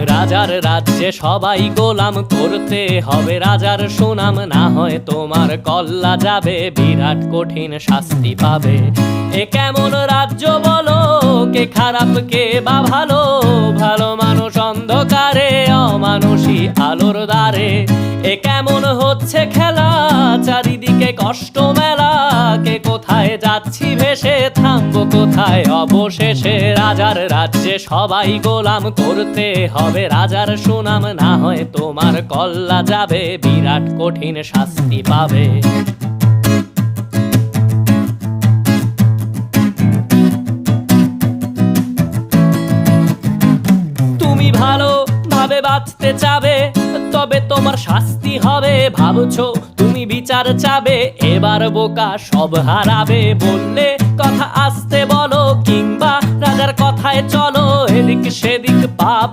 রাজার রাজ্যে সবাই গোলাম, করতে হবে রাজার সুনাম, না হয় তোমার কল্লা যাবে, বিরাট কঠিন শাস্তি পাবে। এ কেমন রাজ্য বলো, কে খারাপ কে বা ভালো, ভালো মানুষ অন্ধকারে, অমানুষী আলোর দ্বারে। এ কেমন হচ্ছে খেলা, চারিদিকে কষ্ট মেলা, কে কোথায় যাচ্ছি ভেসে, থামবো কোথায় অবশেষে। রাজার রাজ্যে সবাই গোলাম, করতে হবে রাজার সুনাম, না হয় তোমার কল্লা যাবে, বিরাট কঠিন শাস্তি পাবে। তুমি ভালো ভাবে বাঁচতে চাবে, তবে তোমার শাস্তি হবে। ভাবছো তুমি বিচার চাবে, এবার বোকা সব হারাবে। বললে কথা আস্তে বলো, কিংবা রাজার কথায় চলো, এদিক সেদিক পাবা